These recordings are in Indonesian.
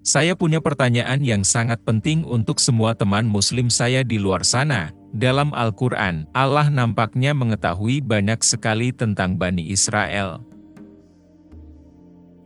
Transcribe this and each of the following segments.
Saya punya pertanyaan yang sangat penting untuk semua teman muslim saya di luar sana. Dalam Al-Quran, Allah nampaknya mengetahui banyak sekali tentang Bani Israel.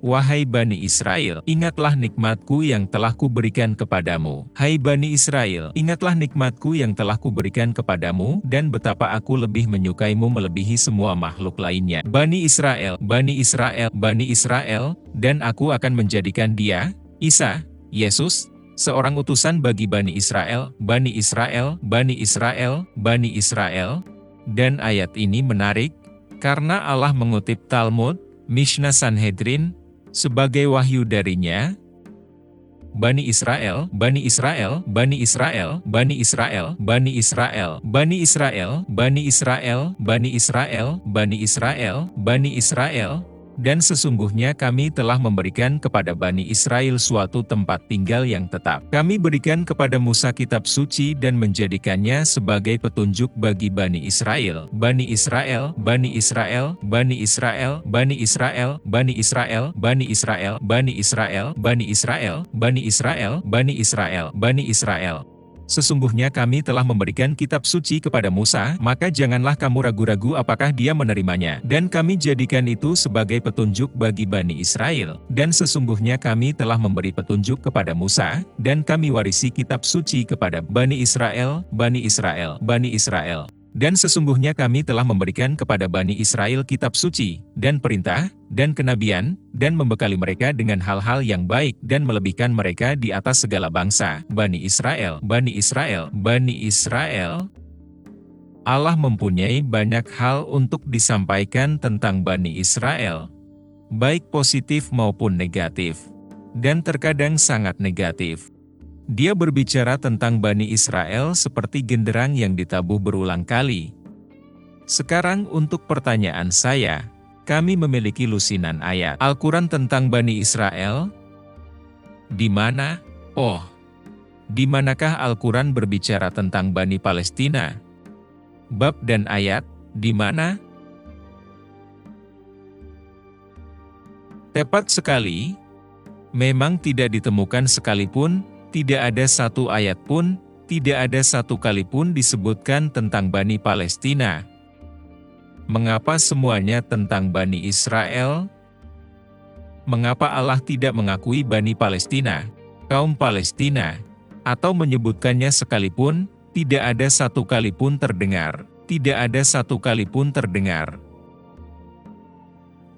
Wahai Bani Israel, ingatlah nikmatku yang telah kuberikan kepadamu. Hai Bani Israel, ingatlah nikmatku yang telah kuberikan kepadamu, dan betapa aku lebih menyukaimu melebihi semua makhluk lainnya. Bani Israel, Bani Israel, Bani Israel, dan aku akan menjadikan dia, Isa, Yesus, seorang utusan bagi Bani Israel, Bani Israel, Bani Israel, Bani Israel. Dan ayat ini menarik, karena Allah mengutip Talmud, Mishnah Sanhedrin, sebagai wahyu darinya. Bani Israel, Bani Israel, Bani Israel, Bani Israel, Bani Israel, Bani Israel, Bani Israel, Bani Israel, Bani Israel, Bani Israel. Dan sesungguhnya kami telah memberikan kepada Bani Israel suatu tempat tinggal yang tetap. Kami berikan kepada Musa kitab suci dan menjadikannya sebagai petunjuk bagi Bani Israel. Bani Israel, Bani Israel, Bani Israel, Bani Israel, Bani Israel, Bani Israel, Bani Israel, Bani Israel, Bani Israel, Bani Israel, Bani Israel. Sesungguhnya kami telah memberikan kitab suci kepada Musa, maka janganlah kamu ragu-ragu apakah dia menerimanya. Dan kami jadikan itu sebagai petunjuk bagi Bani Israel. Dan sesungguhnya kami telah memberi petunjuk kepada Musa, dan kami warisi kitab suci kepada Bani Israel, Bani Israel, Bani Israel. Dan sesungguhnya kami telah memberikan kepada Bani Israel kitab suci, dan perintah, dan kenabian, dan membekali mereka dengan hal-hal yang baik dan melebihkan mereka di atas segala bangsa. Bani Israel, Bani Israel, Bani Israel. Allah mempunyai banyak hal untuk disampaikan tentang Bani Israel, baik positif maupun negatif, dan terkadang sangat negatif. Dia berbicara tentang Bani Israel seperti genderang yang ditabuh berulang kali. Sekarang untuk pertanyaan saya, kami memiliki lusinan ayat Al-Quran tentang Bani Israel. Di mana? Oh, di manakah Al-Quran berbicara tentang Bani Palestina? Bab dan ayat, di mana? Tepat sekali, memang tidak ditemukan sekalipun. Tidak ada satu ayat pun, tidak ada satu kali pun disebutkan tentang Bani Palestina. Mengapa semuanya tentang Bani Israel? Mengapa Allah tidak mengakui Bani Palestina, kaum Palestina, atau menyebutkannya sekalipun? Tidak ada satu kali pun terdengar. Tidak ada satu kali pun terdengar.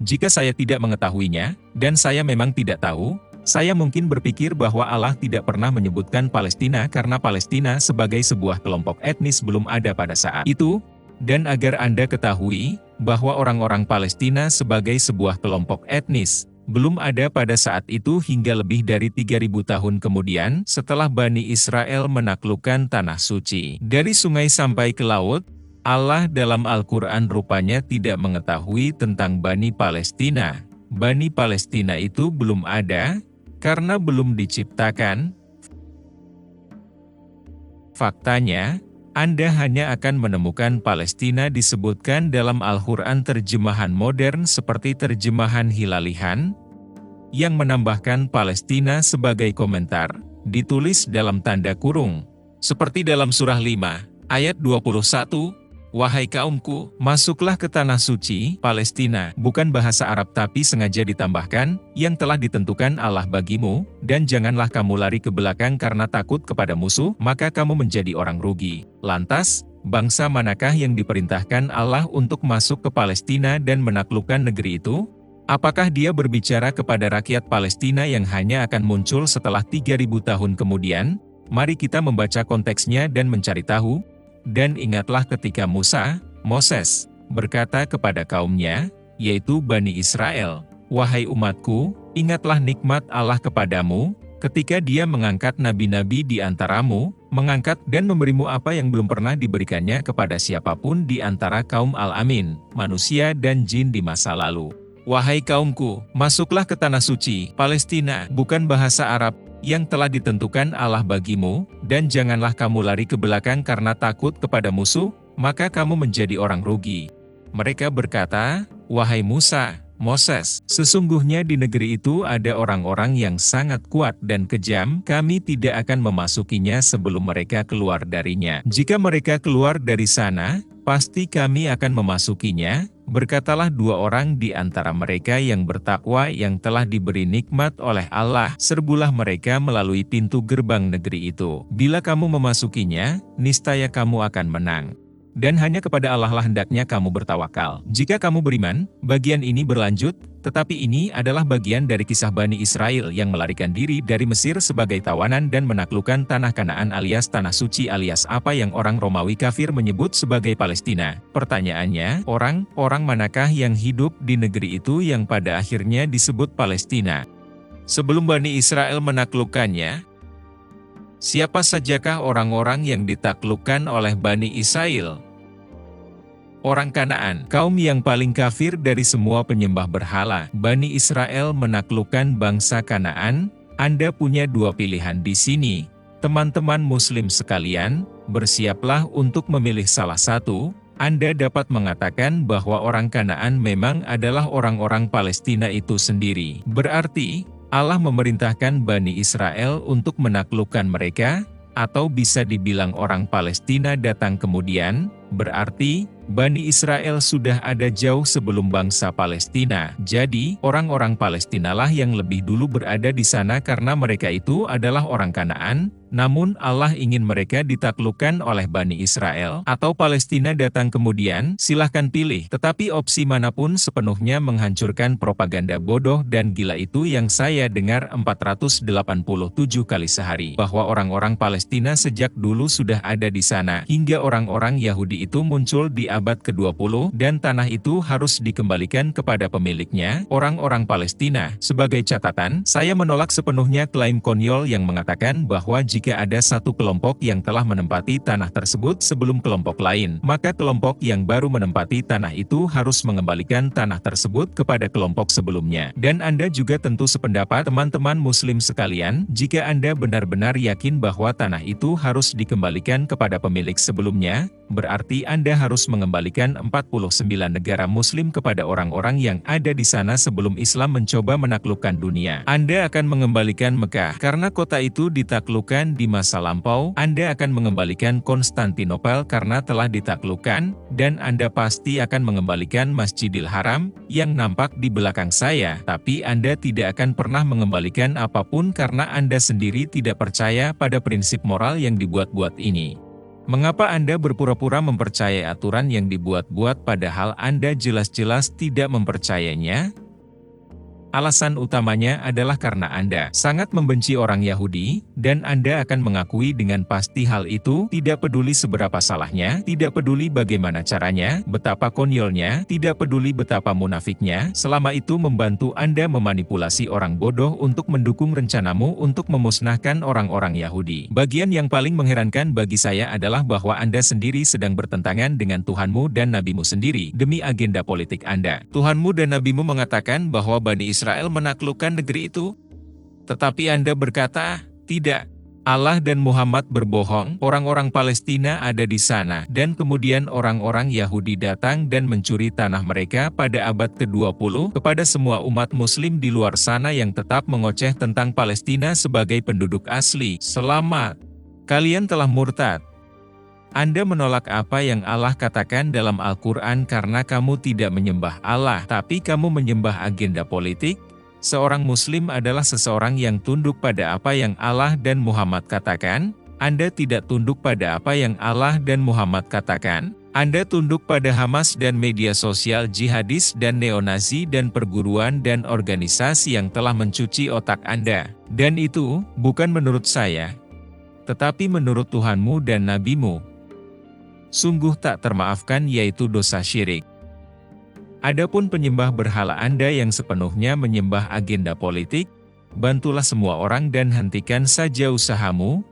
Jika saya tidak mengetahuinya, dan saya memang tidak tahu, saya mungkin berpikir bahwa Allah tidak pernah menyebutkan Palestina karena Palestina sebagai sebuah kelompok etnis belum ada pada saat itu, dan agar Anda ketahui bahwa orang-orang Palestina sebagai sebuah kelompok etnis belum ada pada saat itu hingga lebih dari 3.000 tahun kemudian setelah Bani Israel menaklukkan Tanah Suci. Dari sungai sampai ke laut, Allah dalam Al-Quran rupanya tidak mengetahui tentang Bani Palestina. Bani Palestina itu belum ada, karena belum diciptakan. Faktanya, Anda hanya akan menemukan Palestina disebutkan dalam Al-Quran terjemahan modern seperti terjemahan Hilalihan, yang menambahkan Palestina sebagai komentar, ditulis dalam tanda kurung. Seperti dalam surah 5, ayat 21, Wahai kaumku, masuklah ke tanah suci, Palestina, bukan bahasa Arab tapi sengaja ditambahkan, yang telah ditentukan Allah bagimu, dan janganlah kamu lari ke belakang karena takut kepada musuh, maka kamu menjadi orang rugi. Lantas, bangsa manakah yang diperintahkan Allah untuk masuk ke Palestina dan menaklukkan negeri itu? Apakah dia berbicara kepada rakyat Palestina yang hanya akan muncul setelah 3.000 tahun kemudian? Mari kita membaca konteksnya dan mencari tahu. Dan ingatlah ketika Moses, berkata kepada kaumnya, yaitu Bani Israel, Wahai umatku, ingatlah nikmat Allah kepadamu, ketika dia mengangkat nabi-nabi di antaramu, mengangkat dan memberimu apa yang belum pernah diberikannya kepada siapapun di antara kaum Al-Amin, manusia dan jin di masa lalu. Wahai kaumku, masuklah ke tanah suci, Palestina, bukan bahasa Arab, yang telah ditentukan Allah bagimu, dan janganlah kamu lari ke belakang karena takut kepada musuh, maka kamu menjadi orang rugi. Mereka berkata, Wahai Musa, Moses, sesungguhnya di negeri itu ada orang-orang yang sangat kuat dan kejam, kami tidak akan memasukinya sebelum mereka keluar darinya. Jika mereka keluar dari sana, pasti kami akan memasukinya. Berkatalah dua orang di antara mereka yang bertakwa yang telah diberi nikmat oleh Allah, serbulah mereka melalui pintu gerbang negeri itu. Bila kamu memasukinya, niscaya kamu akan menang. Dan hanya kepada Allah lah hendaknya kamu bertawakal. Jika kamu beriman, bagian ini berlanjut, tetapi ini adalah bagian dari kisah Bani Israel yang melarikan diri dari Mesir sebagai tawanan dan menaklukkan tanah Kanaan alias Tanah Suci alias apa yang orang Romawi kafir menyebut sebagai Palestina. Pertanyaannya, orang manakah yang hidup di negeri itu yang pada akhirnya disebut Palestina? Sebelum Bani Israel menaklukkannya, siapa sajakah orang-orang yang ditaklukkan oleh Bani Israel? Orang Kanaan, kaum yang paling kafir dari semua penyembah berhala. Bani Israel menaklukkan bangsa Kanaan. Anda punya dua pilihan di sini. Teman-teman Muslim sekalian, bersiaplah untuk memilih salah satu. Anda dapat mengatakan bahwa orang Kanaan memang adalah orang-orang Palestina itu sendiri. Berarti, Allah memerintahkan Bani Israel untuk menaklukkan mereka, atau bisa dibilang orang Palestina datang kemudian, berarti, Bani Israel sudah ada jauh sebelum bangsa Palestina. Jadi, orang-orang Palestina lah yang lebih dulu berada di sana karena mereka itu adalah orang Kanaan, namun Allah ingin mereka ditaklukkan oleh Bani Israel, atau Palestina datang kemudian, silahkan pilih. Tetapi opsi manapun sepenuhnya menghancurkan propaganda bodoh dan gila itu yang saya dengar 487 kali sehari, bahwa orang-orang Palestina sejak dulu sudah ada di sana, hingga orang-orang Yahudi itu muncul di abad ke-20, dan tanah itu harus dikembalikan kepada pemiliknya, orang-orang Palestina. Sebagai catatan, saya menolak sepenuhnya klaim konyol yang mengatakan bahwa jika ada satu kelompok yang telah menempati tanah tersebut sebelum kelompok lain, maka kelompok yang baru menempati tanah itu harus mengembalikan tanah tersebut kepada kelompok sebelumnya. Dan Anda juga tentu sependapat teman-teman Muslim sekalian, jika Anda benar-benar yakin bahwa tanah itu harus dikembalikan kepada pemilik sebelumnya, berarti Anda harus mengembalikan 49 negara Muslim kepada orang-orang yang ada di sana sebelum Islam mencoba menaklukkan dunia. Anda akan mengembalikan Mekah, karena kota itu ditaklukkan di masa lampau. Anda akan mengembalikan Konstantinopel karena telah ditaklukkan, dan Anda pasti akan mengembalikan Masjidil Haram, yang nampak di belakang saya. Tapi Anda tidak akan pernah mengembalikan apapun karena Anda sendiri tidak percaya pada prinsip moral yang dibuat-buat ini. Mengapa Anda berpura-pura mempercayai aturan yang dibuat-buat padahal Anda jelas-jelas tidak mempercayainya? Alasan utamanya adalah karena Anda sangat membenci orang Yahudi, dan Anda akan mengakui dengan pasti hal itu, tidak peduli seberapa salahnya, tidak peduli bagaimana caranya, betapa konyolnya, tidak peduli betapa munafiknya, selama itu membantu Anda memanipulasi orang bodoh untuk mendukung rencanamu untuk memusnahkan orang-orang Yahudi. Bagian yang paling mengherankan bagi saya adalah bahwa Anda sendiri sedang bertentangan dengan Tuhanmu dan Nabimu sendiri, demi agenda politik Anda. Tuhanmu dan Nabimu mengatakan bahwa Bani Israel menaklukkan negeri itu. Tetapi Anda berkata, tidak. Allah dan Muhammad berbohong, orang-orang Palestina ada di sana, dan kemudian orang-orang Yahudi datang dan mencuri tanah mereka pada abad ke-20, kepada semua umat muslim di luar sana yang tetap mengoceh tentang Palestina sebagai penduduk asli. Selamat! Kalian telah murtad. Anda menolak apa yang Allah katakan dalam Al-Quran karena kamu tidak menyembah Allah, tapi kamu menyembah agenda politik. Seorang Muslim adalah seseorang yang tunduk pada apa yang Allah dan Muhammad katakan. Anda tidak tunduk pada apa yang Allah dan Muhammad katakan. Anda tunduk pada Hamas dan media sosial jihadis dan neonazi dan perguruan dan organisasi yang telah mencuci otak Anda. Dan itu, bukan menurut saya, tetapi menurut Tuhanmu dan Nabimu. Sungguh tak termaafkan yaitu dosa syirik. Adapun penyembah berhala Anda yang sepenuhnya menyembah agenda politik, bantulah semua orang dan hentikan saja usahamu.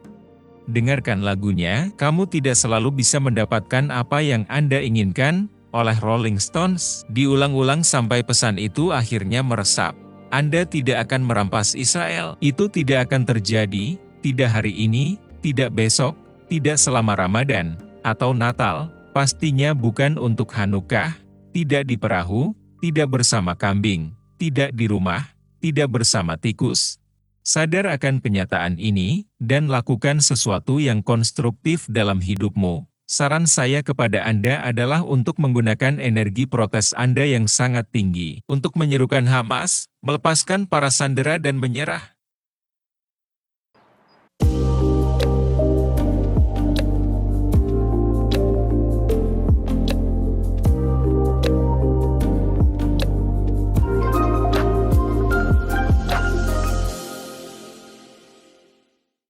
Dengarkan lagunya, kamu tidak selalu bisa mendapatkan apa yang Anda inginkan, oleh Rolling Stones. Diulang-ulang sampai pesan itu akhirnya meresap. Anda tidak akan merampas Israel. Itu tidak akan terjadi, tidak hari ini, tidak besok, tidak selama Ramadan atau Natal, pastinya bukan untuk Hanukkah, tidak di perahu, tidak bersama kambing, tidak di rumah, tidak bersama tikus. Sadar akan kenyataan ini, dan lakukan sesuatu yang konstruktif dalam hidupmu. Saran saya kepada Anda adalah untuk menggunakan energi protes Anda yang sangat tinggi untuk menyerukan Hamas, melepaskan para sandera dan menyerah.